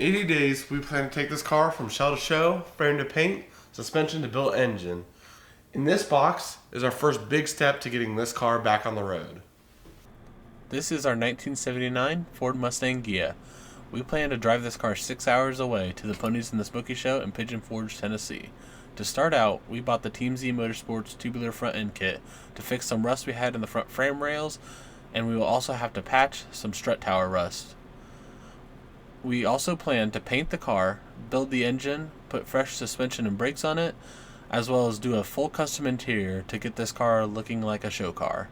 80 days, we plan to take this car from shell to show, frame to paint, suspension to built engine. In this box is our first big step to getting this car back on the road. This is our 1979 Ford Mustang Ghia. We plan to drive this car 6 hours away to the Ponies in the Smokies show in Pidgeon Forge, Tennessee. To start out, we bought the Team Z Motorsports Tubular front end kit to fix some rust we had in the front frame rails, and we will also have to patch some strut tower rust. We also plan to paint the car, build the engine, put fresh suspension and brakes on it, as well as do a full custom interior to get this car looking like a show car.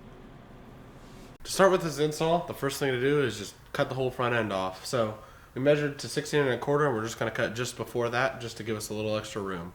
To start with this install, the first thing to do is just cut the whole front end off. So we measured to 16 1/4, and we're just going to cut just before that just to give us a little extra room.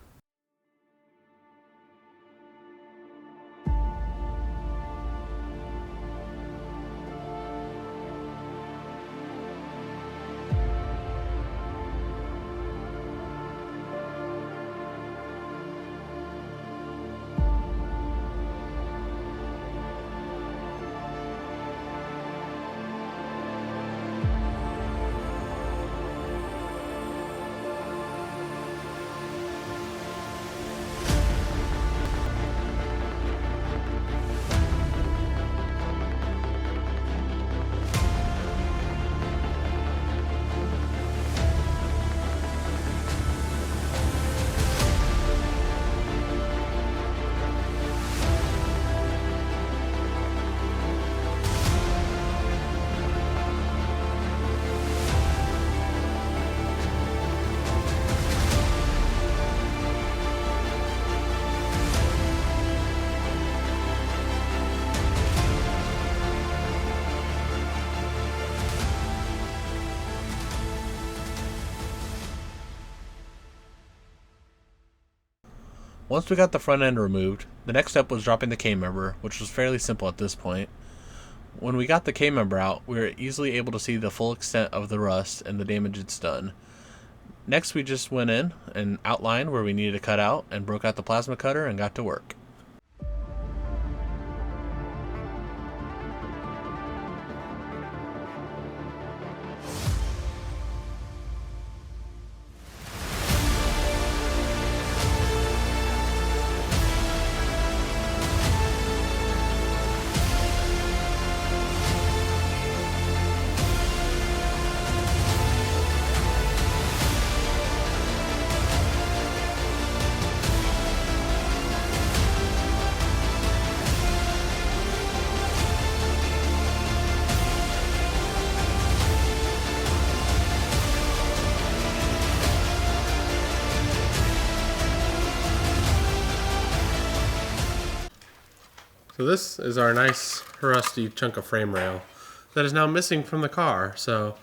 Once we got the front end removed, the next step was dropping the K-member, which was fairly simple at this point. When we got the K-member out, we were easily able to see the full extent of the rust and the damage it's done. Next, we just went in and outlined where we needed to cut out and broke out the plasma cutter and got to work. So this is our nice rusty chunk of frame rail that is now missing from the car. So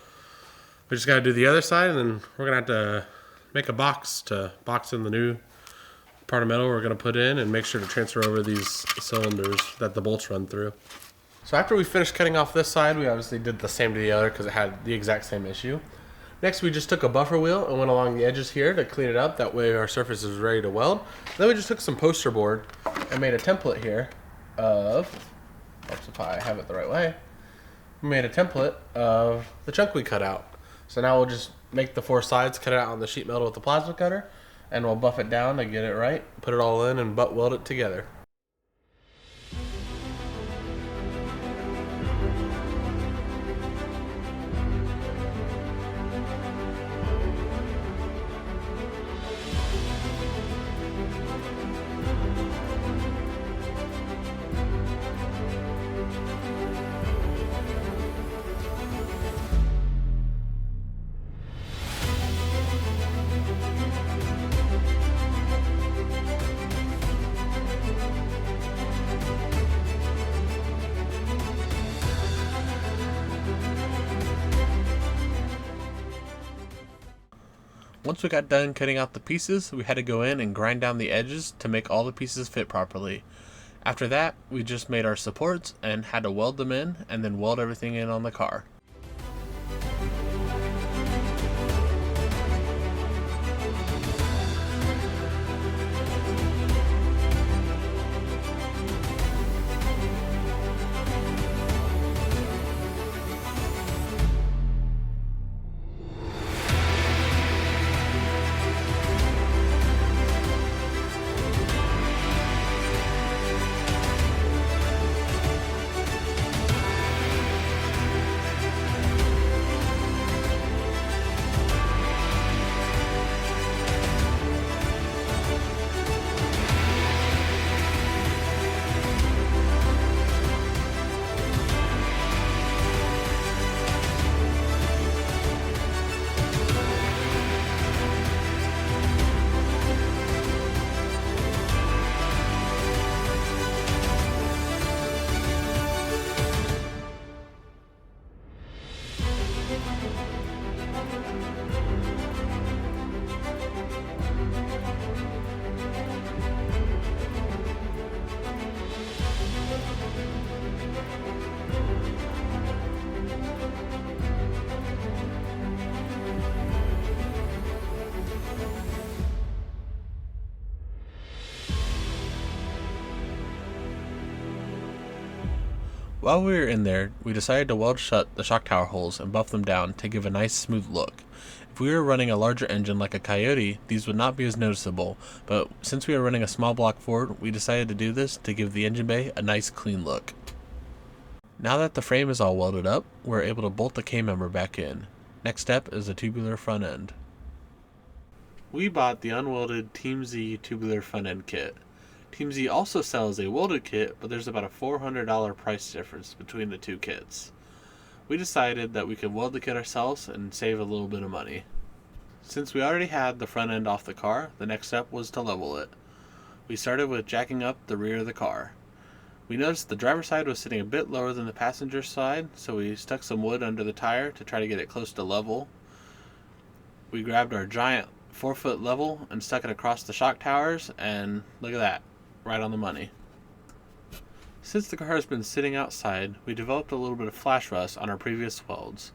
we just got to do the other side, and then we're going to have to make a box to box in the new part of metal we're going to put in, and make sure to transfer over these cylinders that the bolts run through. So after we finished cutting off this side, we obviously did the same to the other because it had the exact same issue. Next, we just took a buffer wheel and went along the edges here to clean it up. That way our surface is ready to weld. Then we just took some poster board and made a template here of, if I have it the right way, we made a template of the chunk we cut out. So now we'll just make the four sides, cut it out on the sheet metal with the plasma cutter, and we'll buff it down to get it right, put it all in, and butt weld it together. Once we got done cutting out the pieces, we had to go in and grind down the edges to make all the pieces fit properly. After that, we just made our supports and had to weld them in and then weld everything in on the car. While we were in there, we decided to weld shut the shock tower holes and buff them down to give a nice smooth look. If we were running a larger engine like a Coyote, these would not be as noticeable, but since we are running a small block Ford, we decided to do this to give the engine bay a nice clean look. Now that the frame is all welded up, we're able to bolt the K-member back in. Next step is the tubular front end. We bought the unwelded Team Z tubular front end kit. Team Z also sells a welded kit, but there's about a $400 price difference between the two kits. We decided that we could weld the kit ourselves and save a little bit of money. Since we already had the front end off the car, the next step was to level it. We started with jacking up the rear of the car. We noticed the driver's side was sitting a bit lower than the passenger side, so we stuck some wood under the tire to try to get it close to level. We grabbed our giant 4-foot level and stuck it across the shock towers, and look at that, right on the money. Since the car has been sitting outside, we developed a little bit of flash rust on our previous welds.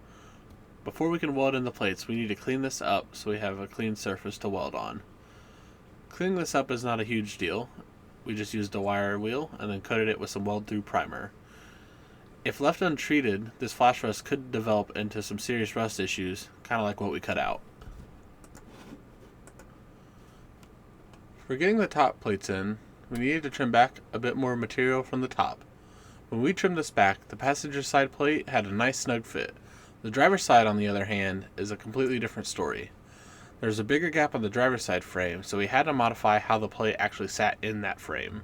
Before we can weld in the plates, we need to clean this up so we have a clean surface to weld on. Cleaning this up is not a huge deal. We just used a wire wheel and then coated it with some weld-through primer. If left untreated, this flash rust could develop into some serious rust issues, kind of like what we cut out. For getting the top plates in, we needed to trim back a bit more material from the top. When we trimmed this back, the passenger side plate had a nice snug fit. The driver's side, on the other hand, is a completely different story. There's a bigger gap on the driver's side frame, so we had to modify how the plate actually sat in that frame.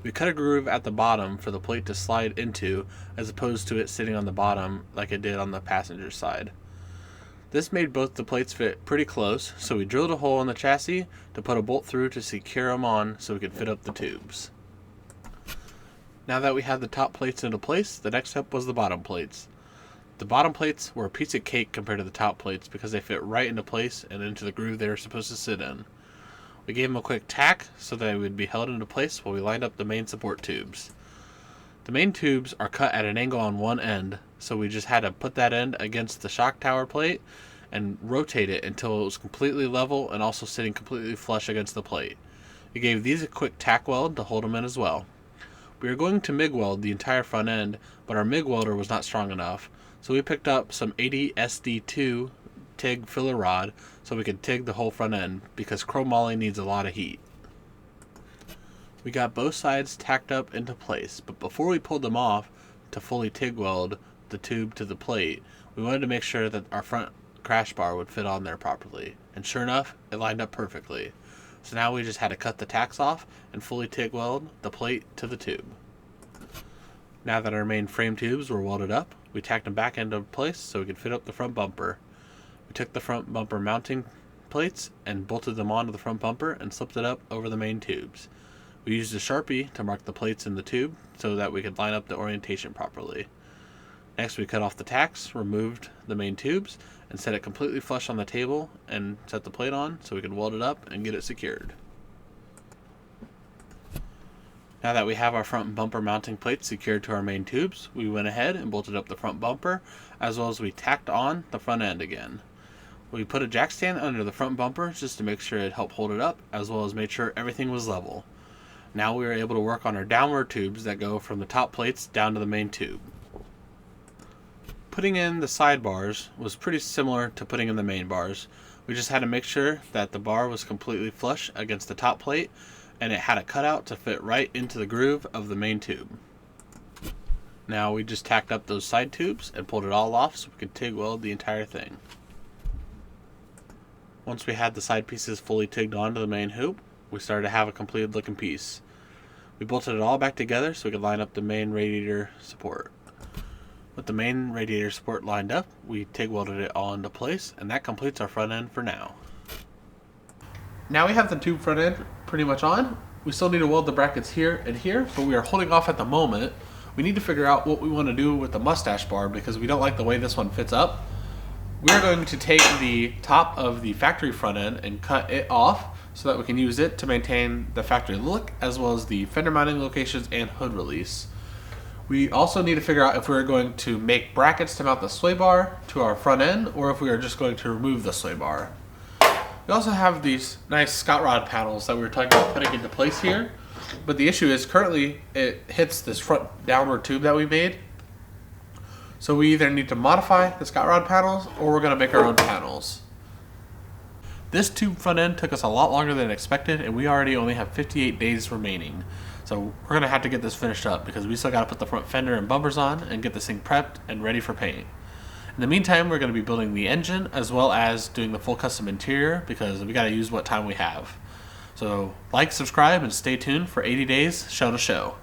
We cut a groove at the bottom for the plate to slide into, as opposed to it sitting on the bottom like it did on the passenger side. This made both the plates fit pretty close, so we drilled a hole in the chassis to put a bolt through to secure them on so we could fit up the tubes. Now that we had the top plates into place, the next step was the bottom plates. The bottom plates were a piece of cake compared to the top plates because they fit right into place and into the groove they were supposed to sit in. We gave them a quick tack so that they would be held into place while we lined up the main support tubes. The main tubes are cut at an angle on one end, so we just had to put that end against the shock tower plate and rotate it until it was completely level and also sitting completely flush against the plate. We gave these a quick tack weld to hold them in as well. We were going to MIG weld the entire front end, but our MIG welder was not strong enough, so we picked up some 80 SD2 TIG filler rod so we could TIG the whole front end because chromoly needs a lot of heat. We got both sides tacked up into place, but before we pulled them off to fully TIG weld the tube to the plate, we wanted to make sure that our front crash bar would fit on there properly, and sure enough, it lined up perfectly. So now we just had to cut the tacks off and fully TIG weld the plate to the tube. Now that our main frame tubes were welded up, we tacked them back into place so we could fit up the front bumper. We took the front bumper mounting plates and bolted them onto the front bumper and slipped it up over the main tubes. We used a Sharpie to mark the plates in the tube so that we could line up the orientation properly. Next, we cut off the tacks, removed the main tubes, and set it completely flush on the table and set the plate on so we could weld it up and get it secured. Now that we have our front bumper mounting plates secured to our main tubes, we went ahead and bolted up the front bumper, as well as we tacked on the front end again. We put a jack stand under the front bumper just to make sure it helped hold it up, as well as made sure everything was level. Now we were able to work on our downward tubes that go from the top plates down to the main tube. Putting in the side bars was pretty similar to putting in the main bars. We just had to make sure that the bar was completely flush against the top plate and it had a cutout to fit right into the groove of the main tube. Now we just tacked up those side tubes and pulled it all off so we could TIG weld the entire thing. Once we had the side pieces fully TIGged onto the main hoop, we started to have a completed looking piece. We bolted it all back together so we could line up the main radiator support. With the main radiator support lined up, we TIG welded it all into place, and that completes our front end for now. Now we have the tube front end pretty much on. We still need to weld the brackets here and here, but we are holding off at the moment. We need to figure out what we want to do with the mustache bar because we don't like the way this one fits up. We're going to take the top of the factory front end and cut it off so that we can use it to maintain the factory look as well as the fender mounting locations and hood release. We also need to figure out if we're going to make brackets to mount the sway bar to our front end or if we are just going to remove the sway bar. We also have these nice Scott rod panels that we were talking about putting into place here, but the issue is currently it hits this front downward tube that we made So we either need to modify the Scott Rod panels or we're going to make our own panels. This tube front end took us a lot longer than expected, and we already only have 58 days remaining. So we're going to have to get this finished up because we still got to put the front fender and bumpers on and get this thing prepped and ready for paint. In the meantime, we're going to be building the engine as well as doing the full custom interior because we got to use what time we have. So like, subscribe, and stay tuned for 80 days show to show.